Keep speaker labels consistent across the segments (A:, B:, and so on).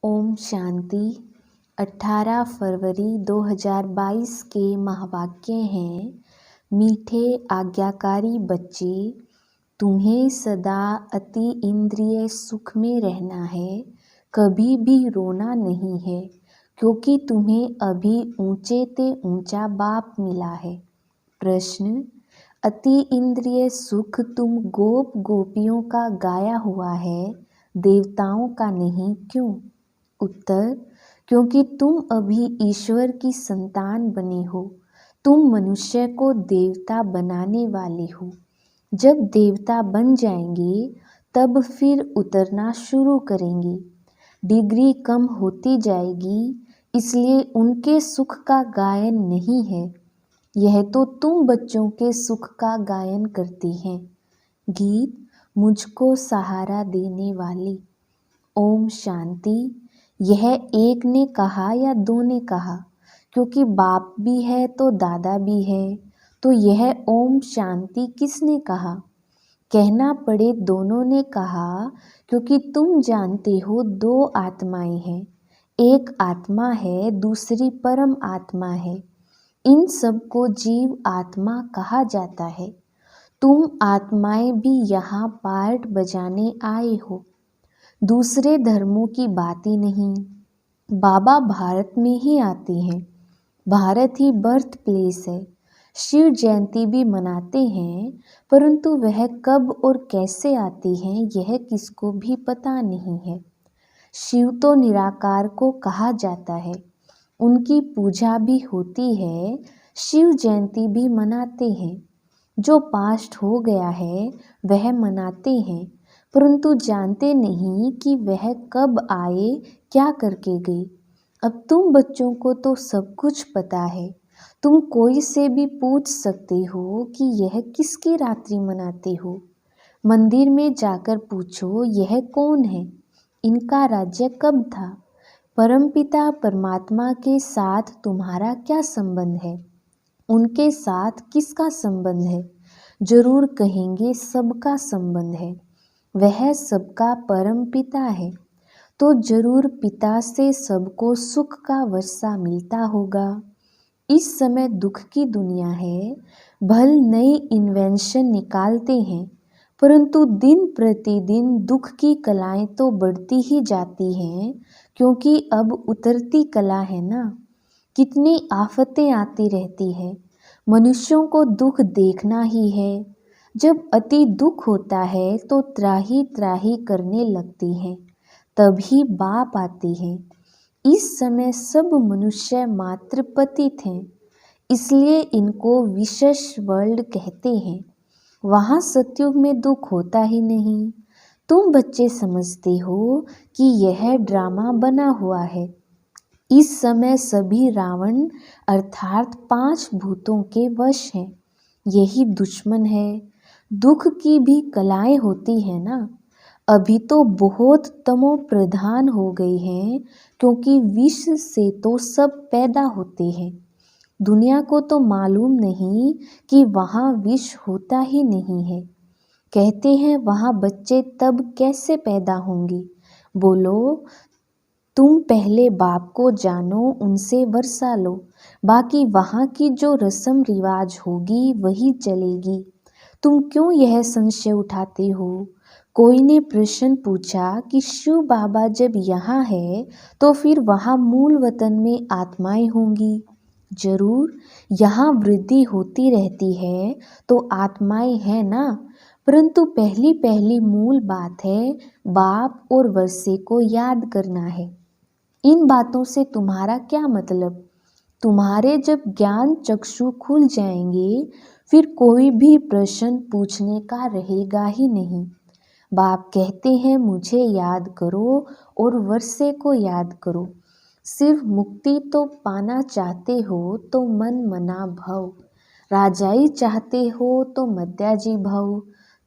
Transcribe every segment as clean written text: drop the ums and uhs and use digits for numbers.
A: ओम शांति। 18 फरवरी 2022 के महावाक्य हैं, मीठे आज्ञाकारी बच्चे, तुम्हें सदा अति इंद्रिय सुख में रहना है, कभी भी रोना नहीं है, क्योंकि तुम्हें अभी ऊंचे ते ऊंचा बाप मिला है। प्रश्न: अति इंद्रिय सुख तुम गोप गोपियों का गाया हुआ है, देवताओं का नहीं, क्यों? उत्तर: क्योंकि तुम अभी ईश्वर की संतान बने हो, तुम मनुष्य को देवता बनाने वाले हो। जब देवता बन जाएंगे तब फिर उतरना शुरू करेंगे। डिग्री कम होती जाएगी, इसलिए उनके सुख का गायन नहीं है, यह तो तुम बच्चों के सुख का गायन करती हैं। गीत मुझको सहारा देने वाली। ओम शांति। यह एक ने कहा या दो ने कहा? क्योंकि बाप भी है तो दादा भी है, तो यह ओम शांति किसने कहा? कहना पड़े दोनों ने कहा, क्योंकि तुम जानते हो दो आत्माएं हैं, एक आत्मा है, दूसरी परम आत्मा है। इन सबको जीव आत्मा कहा जाता है। तुम आत्माएं भी यहाँ पार्ट बजाने आए हो, दूसरे धर्मों की बात ही नहीं। बाबा भारत में ही आते हैं, भारत ही बर्थ प्लेस है। शिव जयंती भी मनाते हैं, परंतु वह कब और कैसे आती हैं यह किसको भी पता नहीं है। शिव तो निराकार को कहा जाता है, उनकी पूजा भी होती है, शिव जयंती भी मनाते हैं। जो पास्ट हो गया है वह मनाते हैं, परंतु जानते नहीं कि वह कब आए, क्या करके गए। अब तुम बच्चों को तो सब कुछ पता है, तुम कोई से भी पूछ सकते हो कि यह किसकी रात्रि मनाते हो। मंदिर में जाकर पूछो, यह कौन है, इनका राज्य कब था। परमपिता परमात्मा के साथ तुम्हारा क्या संबंध है, उनके साथ किसका संबंध है? जरूर कहेंगे सबका संबंध है, वह सबका परम पिता है, तो जरूर पिता से सबको सुख का वर्षा मिलता होगा। इस समय दुख की दुनिया है, भल नई इन्वेंशन निकालते हैं, परंतु दिन प्रतिदिन दुख की कलाएं तो बढ़ती ही जाती हैं, क्योंकि अब उतरती कला है ना। कितनी आफतें आती रहती है, मनुष्यों को दुख देखना ही है। जब अति दुख होता है तो त्राही त्राही करने लगती हैं, तभी बाप आते हैं। इस समय सब मनुष्य मात्र पतित हैं, इसलिए इनको विशेष वर्ल्ड कहते हैं। वहाँ सतयुग में दुख होता ही नहीं। तुम बच्चे समझते हो कि यह ड्रामा बना हुआ है। इस समय सभी रावण अर्थात 5 भूतों के वश हैं, यही दुश्मन है। दुख की भी कलाएं होती है ना। अभी तो बहुत तमो प्रधान हो गई हैं, क्योंकि विष से तो सब पैदा होते हैं। दुनिया को तो मालूम नहीं कि वहाँ विष होता ही नहीं है। कहते हैं वहाँ बच्चे तब कैसे पैदा होंगे। बोलो, तुम पहले बाप को जानो, उनसे वर्षा लो, बाकी वहाँ की जो रस्म रिवाज होगी वही चलेगी। तुम क्यों यह संशय उठाते हो? कोई ने प्रश्न पूछा कि शिव बाबा जब यहाँ है तो फिर वहाँ मूल वतन में आत्माएं होंगी। जरूर, यहाँ वृद्धि होती रहती है तो आत्माएं हैं ना, परंतु पहली पहली मूल बात है बाप और वर्षे को याद करना है। इन बातों से तुम्हारा क्या मतलब? तुम्हारे जब ज्ञान चक्षु खुल जाएंगे, फिर कोई भी प्रश्न पूछने का रहेगा ही नहीं। बाप कहते हैं मुझे याद करो और वर्षे को याद करो। सिर्फ मुक्ति तो पाना चाहते हो तो मन मना भव, राजाई चाहते हो तो मध्याजी भव।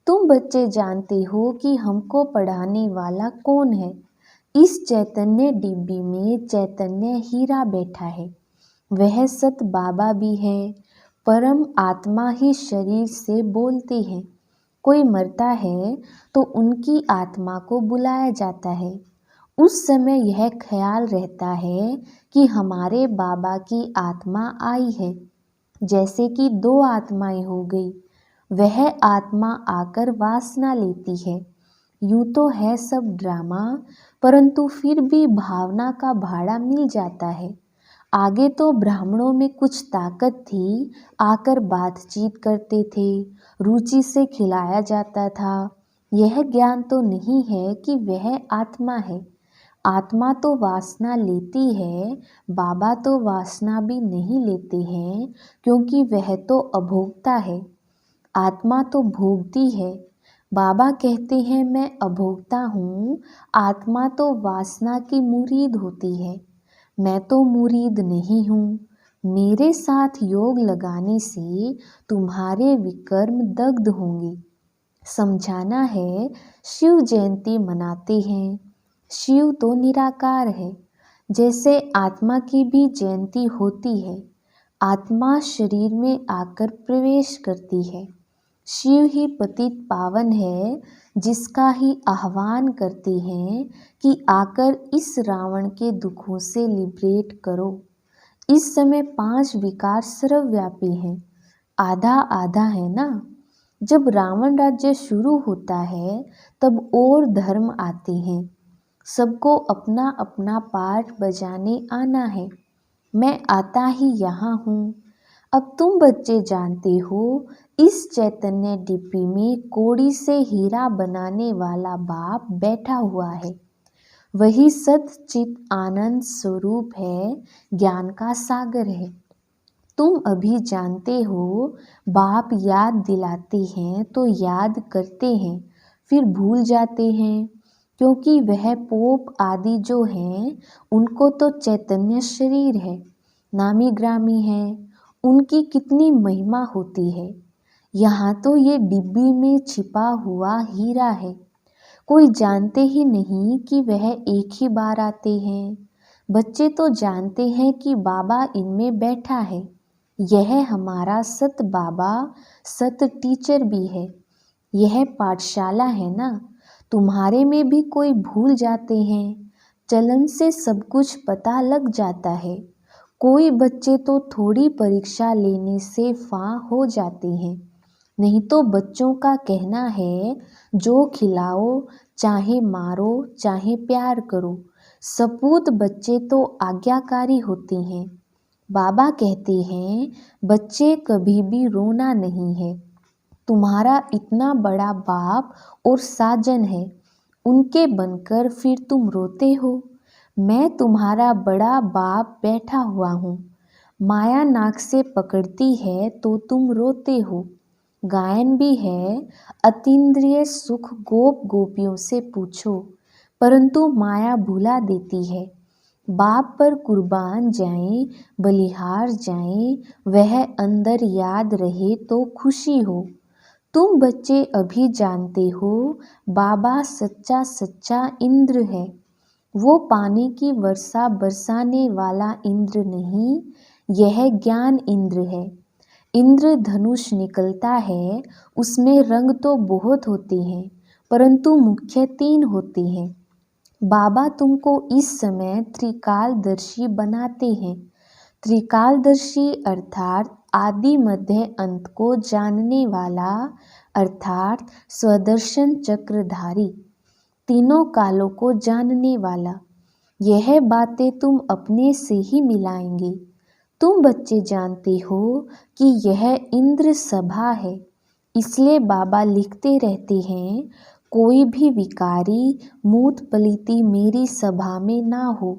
A: तुम बच्चे जानते हो कि हमको पढ़ाने वाला कौन है। इस चैतन्य डिब्बी में चैतन्य हीरा बैठा है, वह सत बाबा भी है। परम आत्मा ही शरीर से बोलती है। कोई मरता है तो उनकी आत्मा को बुलाया जाता है, उस समय यह ख्याल रहता है कि हमारे बाबा की आत्मा आई है, जैसे कि दो आत्माएं हो गई। वह आत्मा आकर वासना लेती है। यूं तो है सब ड्रामा, परंतु फिर भी भावना का भाड़ा मिल जाता है। आगे तो ब्राह्मणों में कुछ ताकत थी, आकर बातचीत करते थे, रुचि से खिलाया जाता था। यह ज्ञान तो नहीं है कि वह आत्मा है। आत्मा तो वासना लेती है, बाबा तो वासना भी नहीं लेते हैं, क्योंकि वह तो अभोक्ता है। आत्मा तो भोगती है। बाबा कहते हैं मैं अभोक्ता हूँ। आत्मा तो वासना की मुरीद होती है। मैं तो मुरीद नहीं हूँ। मेरे साथ योग लगाने से तुम्हारे विकर्म दग्ध होंगे। समझाना है, शिव जयंती मनाते हैं। शिव तो निराकार है। जैसे आत्मा की भी जयंती होती है। आत्मा शरीर में आकर प्रवेश करती है। शिव ही पतित पावन है, जिसका ही आह्वान करते हैं कि आकर इस रावण के दुखों से लिबरेट करो। इस समय 5 विकार सर्वव्यापी हैं। आधा आधा है ना। जब रावण राज्य शुरू होता है तब और धर्म आते हैं। सबको अपना अपना पार्ट बजाने आना है। मैं आता ही यहाँ हूँ। अब तुम बच्चे जानते हो, इस चैतन्य डिब्बी में कौड़ी से हीरा बनाने वाला बाप बैठा हुआ है। वही सच्चित आनंद स्वरूप है, ज्ञान का सागर है। तुम अभी जानते हो, बाप याद दिलाते हैं तो याद करते हैं, फिर भूल जाते हैं, क्योंकि वह पोप आदि जो हैं उनको तो चैतन्य शरीर है, नामी ग्रामी है, उनकी कितनी महिमा होती है। यहाँ तो ये डिब्बी में छिपा हुआ हीरा है। कोई जानते ही नहीं कि वह एक ही बार आते हैं। बच्चे तो जानते हैं कि बाबा इनमें बैठा है। यह हमारा सत बाबा, सत टीचर भी है। यह पाठशाला है ना। तुम्हारे में भी कोई भूल जाते हैं। चलन से सब कुछ पता लग जाता है। कोई बच्चे तो थोड़ी परीक्षा लेने से फां हो जाते हैं। नहीं तो बच्चों का कहना है, जो खिलाओ, चाहे मारो, चाहे प्यार करो। सपूत बच्चे तो आज्ञाकारी होते हैं। बाबा कहते हैं, बच्चे कभी भी रोना नहीं है। तुम्हारा इतना बड़ा बाप और साजन है, उनके बनकर फिर तुम रोते हो। मैं तुम्हारा बड़ा बाप बैठा हुआ हूँ। माया नाक से पकड़ती है तो तुम रोते हो। गायन भी है, अतीन्द्रिय सुख गोप गोपियों से पूछो, परंतु माया भुला देती है। बाप पर कुर्बान जाएं, बलिहार जाएं, वह अंदर याद रहे तो खुशी हो। तुम बच्चे अभी जानते हो, बाबा सच्चा सच्चा इंद्र है। वो पानी की वर्षा बरसाने वाला इंद्र नहीं, यह ज्ञान इंद्र है। इंद्र धनुष निकलता है, उसमें रंग तो बहुत होते हैं, परंतु मुख्य 3 होते हैं। बाबा तुमको इस समय त्रिकालदर्शी बनाते हैं। त्रिकालदर्शी अर्थात आदि मध्य अंत को जानने वाला, अर्थात स्वदर्शन चक्रधारी, तीनों कालों को जानने वाला। यह बातें तुम अपने से ही मिलाएंगे। तुम बच्चे जानते हो कि यह इंद्र सभा है, इसलिए बाबा लिखते रहते हैं, कोई भी विकारी मूत पलीती मेरी सभा में ना हो।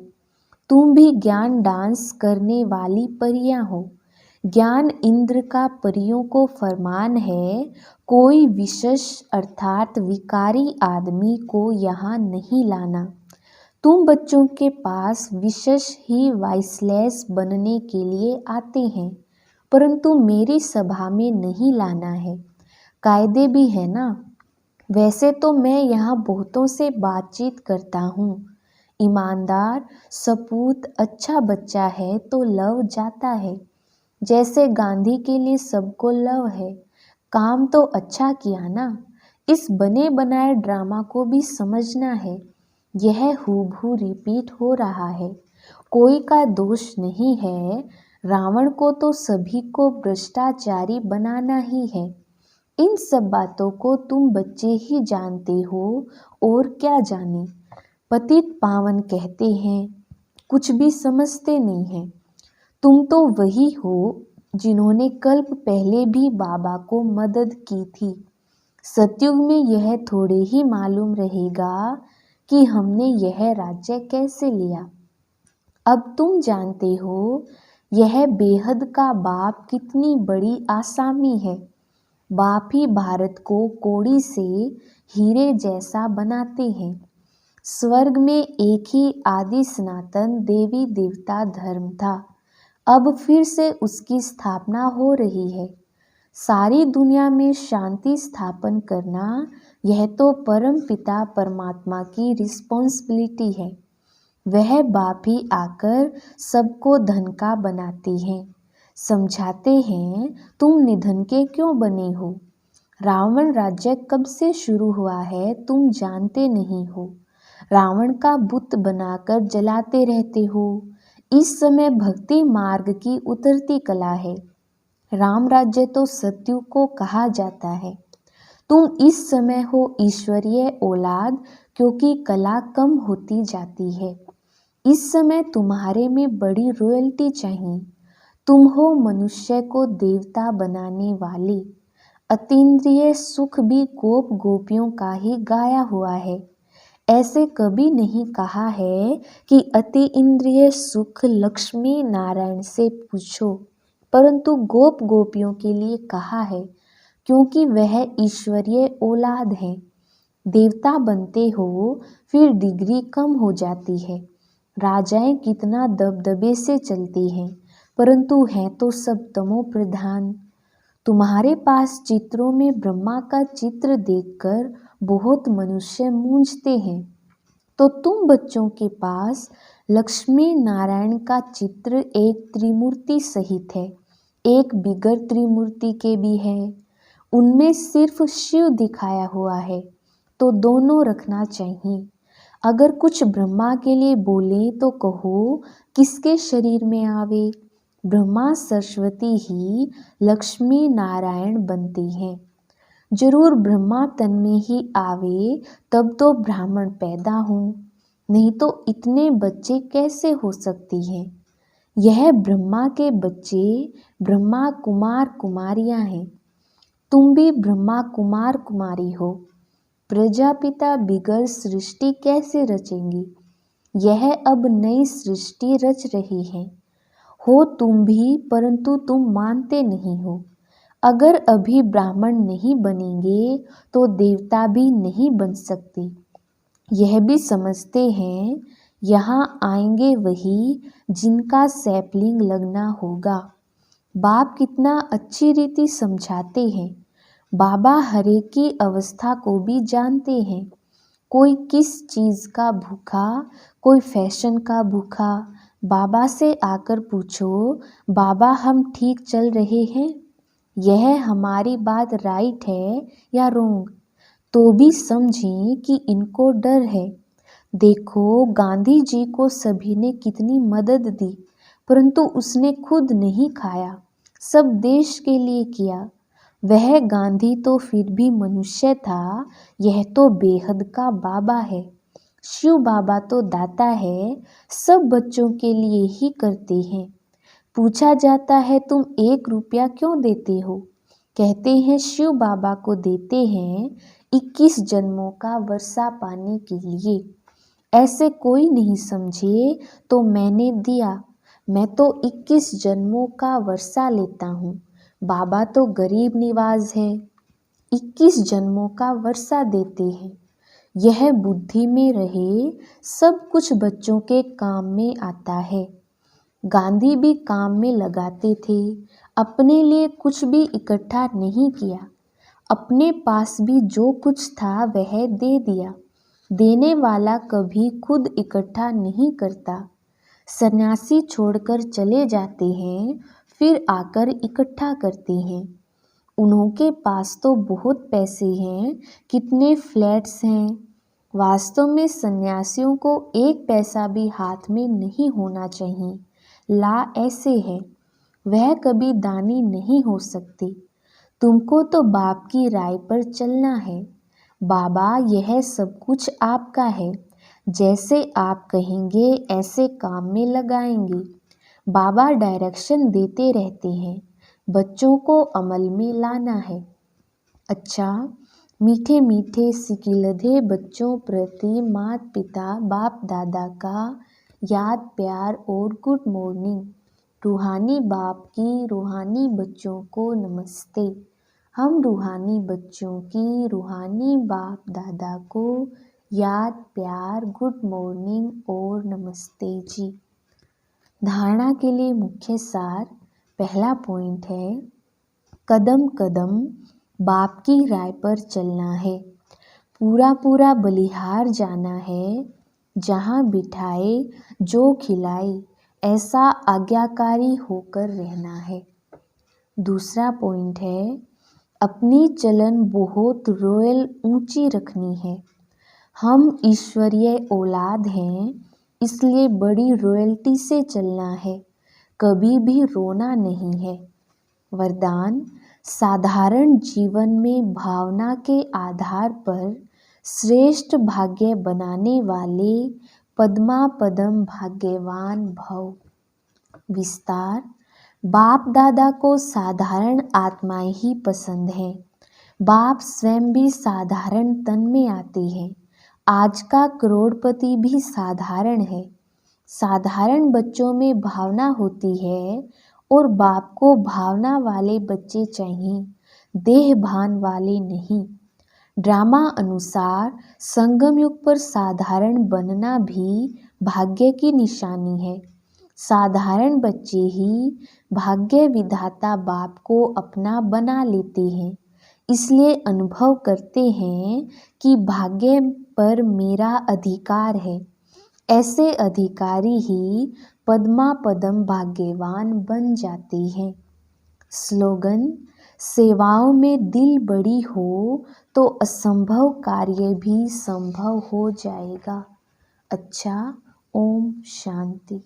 A: तुम भी ज्ञान डांस करने वाली परियां हो। ज्ञान इंद्र का परियों को फरमान है, कोई विशेष अर्थात विकारी आदमी को यहाँ नहीं लाना। तुम बच्चों के पास विशेष ही वाइसलेस बनने के लिए आते हैं, परंतु मेरी सभा में नहीं लाना है। कायदे भी है ना। वैसे तो मैं यहाँ बहुतों से बातचीत करता हूँ। ईमानदार सपूत अच्छा बच्चा है तो लव जाता है। जैसे गांधी के लिए सबको लव है। काम तो अच्छा किया ना। इस बने बनाए ड्रामा को भी समझना है। यह हूबहू रिपीट हो रहा है। कोई का दोष नहीं है। रावण को तो सभी को भ्रष्टाचारी बनाना ही है। इन सब बातों को तुम बच्चे ही जानते हो और क्या जाने। पतित पावन कहते हैं, कुछ भी समझते नहीं हैं। तुम तो वही हो जिन्होंने कल्प पहले भी बाबा को मदद की थी। सतयुग में यह थोड़े ही मालूम रहेगा कि हमने यह राज्य कैसे लिया। अब तुम जानते हो यह बेहद का बाप कितनी बड़ी आसामी है। बाप ही भारत को कौड़ी से हीरे जैसा बनाते हैं। स्वर्ग में एक ही आदि सनातन देवी देवता धर्म था। अब फिर से उसकी स्थापना हो रही है। सारी दुनिया में शांति स्थापन करना यह तो परम पिता परमात्मा की रिस्पॉन्सिबिलिटी है। वह बाप ही आकर सबको धन का बनाते हैं। समझाते हैं, तुम निधन के क्यों बने हो। रावण राज्य कब से शुरू हुआ है तुम जानते नहीं हो। रावण का बुत बनाकर जलाते रहते हो। इस समय भक्ति मार्ग की उतरती कला है। राम राज्य तो सतयुग को कहा जाता है। तुम इस समय हो ईश्वरीय औलाद, क्योंकि कला कम होती जाती है। इस समय तुम्हारे में बड़ी रॉयल्टी चाहिए। तुम हो मनुष्य को देवता बनाने वाले। अतीन्द्रिय सुख भी गोप गोपियों का ही गाया हुआ है। ऐसे कभी नहीं कहा है कि अति इंद्रिय सुख लक्ष्मी नारायण से पूछो, परंतु गोप गोपियों के लिए कहा है, क्योंकि वह ईश्वरीय औलाद है। देवता बनते हो फिर डिग्री कम हो जाती है। राजाएं कितना दबदबे से चलती हैं, परंतु हैं तो सब तमो प्रधान। तुम्हारे पास चित्रों में ब्रह्मा का चित्र देखकर बहुत मनुष्य मूंझते हैं, तो तुम बच्चों के पास लक्ष्मी नारायण का चित्र एक त्रिमूर्ति सहित है, एक बिगर त्रिमूर्ति के भी है। उनमें सिर्फ शिव दिखाया हुआ है, तो दोनों रखना चाहिए। अगर कुछ ब्रह्मा के लिए बोले तो कहो किसके शरीर में आवे। ब्रह्मा सरस्वती ही लक्ष्मी नारायण बनती हैं। जरूर ब्रह्मा तन में ही आवे तब तो ब्राह्मण पैदा हों, नहीं तो इतने बच्चे कैसे हो सकती हैं। यह ब्रह्मा के बच्चे ब्रह्मा कुमार कुमारियां हैं। तुम भी ब्रह्मा कुमार कुमारी हो। प्रजापिता बिगर सृष्टि कैसे रचेंगी। यह अब नई सृष्टि रच रही है। हो तुम भी, परंतु तुम मानते नहीं हो। अगर अभी ब्राह्मण नहीं बनेंगे तो देवता भी नहीं बन सकते। यह भी समझते हैं यहाँ आएंगे वही जिनका सैपलिंग लगना होगा। बाप कितना अच्छी रीति समझाते हैं। बाबा हरेक की अवस्था को भी जानते हैं। कोई किस चीज़ का भूखा, कोई फैशन का भूखा। बाबा से आकर पूछो, बाबा हम ठीक चल रहे हैं, यह हमारी बात राइट है या रोंग, तो भी समझें कि इनको डर है। देखो गांधी जी को सभी ने कितनी मदद दी, परंतु उसने खुद नहीं खाया, सब देश के लिए किया। वह गांधी तो फिर भी मनुष्य था। यह तो बेहद का बाबा है। शिव बाबा तो दाता है, सब बच्चों के लिए ही करते हैं। पूछा जाता है तुम 1 रुपया क्यों देते हो। कहते हैं शिव बाबा को देते हैं 21 जन्मों का वर्षा पाने के लिए। ऐसे कोई नहीं समझे तो मैंने दिया, मैं तो 21 जन्मों का वर्षा लेता हूँ। बाबा तो गरीब निवाज है, 21 जन्मों का वर्षा देते हैं। यह बुद्धि में रहे, सब कुछ बच्चों के काम में आता है। गांधी भी काम में लगाते थे, अपने लिए कुछ भी इकट्ठा नहीं किया। अपने पास भी जो कुछ था वह दे दिया। देने वाला कभी खुद इकट्ठा नहीं करता। सन्यासी छोड़कर चले जाते हैं, फिर आकर इकट्ठा करते हैं। उन्हों के पास तो बहुत पैसे हैं, कितने फ्लैट्स हैं। वास्तव में सन्यासियों को एक पैसा भी हाथ में नहीं होना चाहिए। ला ऐसे है, वह कभी दानी नहीं हो सकती। तुमको तो बाप की राय पर चलना है। बाबा, यह सब कुछ आपका है। जैसे आप कहेंगे ऐसे काम में लगाएंगे। बाबा डायरेक्शन देते रहते हैं, बच्चों को अमल में लाना है। अच्छा, मीठे मीठे सिकिलधे बच्चों प्रति माता पिता बाप दादा का याद प्यार और गुड मॉर्निंग। रूहानी बाप की रूहानी बच्चों को नमस्ते। हम रूहानी बच्चों की रूहानी बाप दादा को याद प्यार गुड मॉर्निंग और नमस्ते जी। धारणा के लिए मुख्य सार। पहला पॉइंट है, कदम कदम बाप की राय पर चलना है। पूरा पूरा बलिहार जाना है। जहाँ बिठाए जो खिलाए, ऐसा आज्ञाकारी होकर रहना है। दूसरा पॉइंट है, अपनी चलन बहुत रॉयल ऊंची रखनी है। हम ईश्वरीय औलाद हैं, इसलिए बड़ी रॉयल्टी से चलना है। कभी भी रोना नहीं है। वरदान, साधारण जीवन में भावना के आधार पर श्रेष्ठ भाग्य बनाने वाले पद्मा पदम भाग्यवान भव। विस्तार, बाप दादा को साधारण आत्माएं ही पसंद हैं। बाप स्वयं भी साधारण तन में आते हैं। आज का करोड़पति भी साधारण है। साधारण बच्चों में भावना होती है और बाप को भावना वाले बच्चे चाहिए, देह भान वाले नहीं। ड्रामा अनुसार संगम युग पर साधारण बनना भी भाग्य की निशानी है। साधारण बच्चे ही भाग्य विधाता बाप को अपना बना लेते हैं, इसलिए अनुभव करते हैं कि भाग्य पर मेरा अधिकार है। ऐसे अधिकारी ही पद्मा पदम भाग्यवान बन जाते हैं। स्लोगन, सेवाओं में दिल बड़ी हो तो असंभव कार्य भी संभव हो जाएगा। अच्छा, ओम शांति।